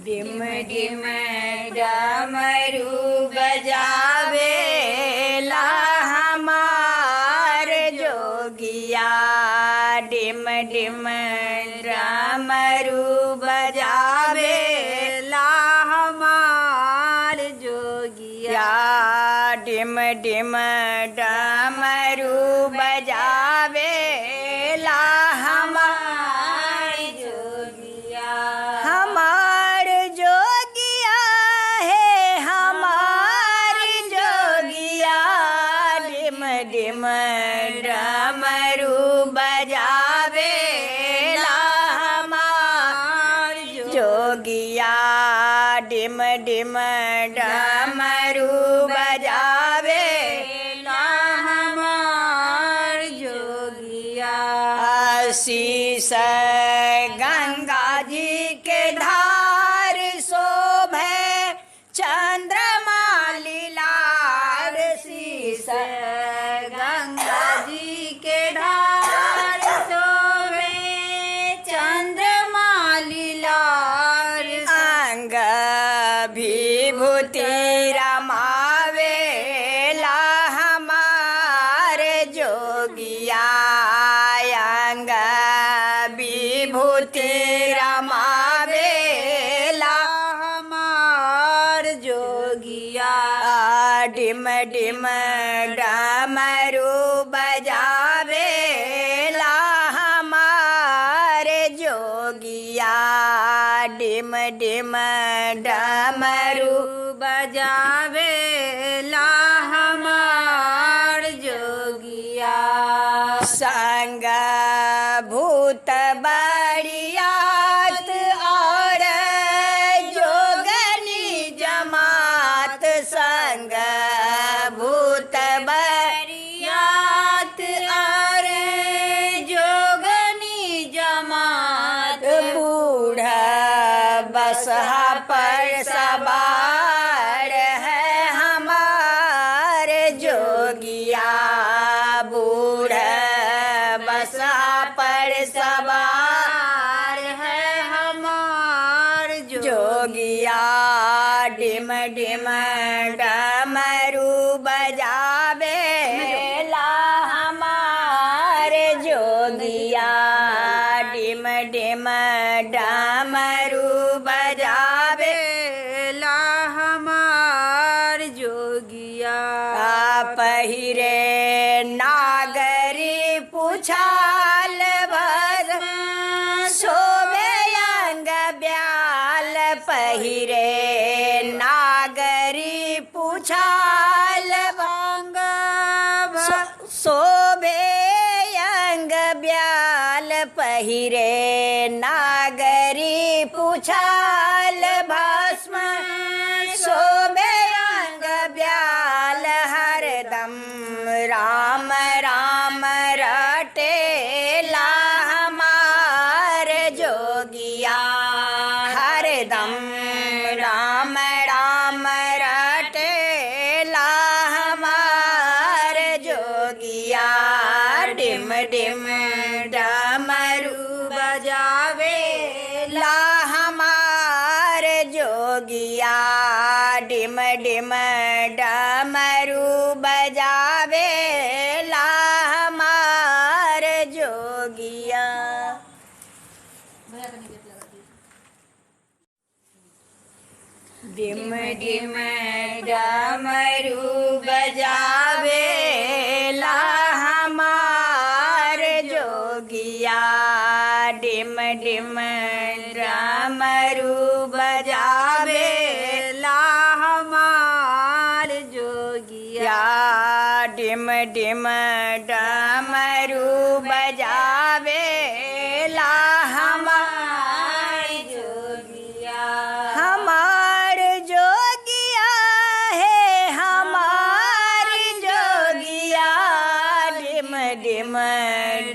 dim ડીમ ડમરું બજાવેલા હમાર જોગિયા ડીમ ડીમ ડમરું બજાવેલા હમાર જોગિયા ડીમ ડીમ ડમરું બજાવેલા હમાર જોગિયા હમાર જોગિયા હે હમાર જોગિયા ડીમ ડીમ ડમરું બજાવેલા હમાર જોગિયા ડીમ ડીમ ડમરું બજાવેલા હમાર જોગિયા शीस गंगा जी के धार शोभे चंद्रमा लीलार शीस गंगा जी के धार शोभे चंद्रमा लीलार अंग विभूति रमावेला हमार जोगिया अंग विभूति रमावेला हमार जोगिया डिम डिम डमरू बजावेला हमार जोगिया डिम डिम डमरू बजावेला हमार जोगिया संग भूत बड़ियात और जोगनी जमात संग भूत बड़ियात और जोगनी जमात बूढ़ा बसहा पर सवार है हमार जोगिया बूढ़ा बसा पर सवार है हमार जोगिया डिम डिम डमरू बजावेला हमार जोगिया डिम डिम डमरू बजावेला हमार जोगिया पहिरे नागरी पुछाल भर शोभे अंग ब्याल पहिरे नागरी पुछाल भंग शोभे अंग ब्याल पहिरे नागरी पुछाल भस्म शोभे अंग ब्याल हरदम राम राम रटेला हमार जोगिया हरदम राम राम रटेला हमार जोगिया डिम डिम डमरू बजावेला हमार जोगिया डिम डिम डमरू बजावेला हमार जोगिया डिम डिम डमरू बजावेला हमार जोगिया डिम डिम डमरू बजावेला हमार जोगिया डिम डिम डमरू बजावेला हमार जोगिया हमार जोगिया है हमार जोगिया डिम डिम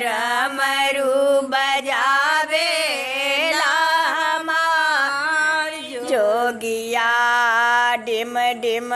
डमरू बजावेला हमार जोगिया डिम डिम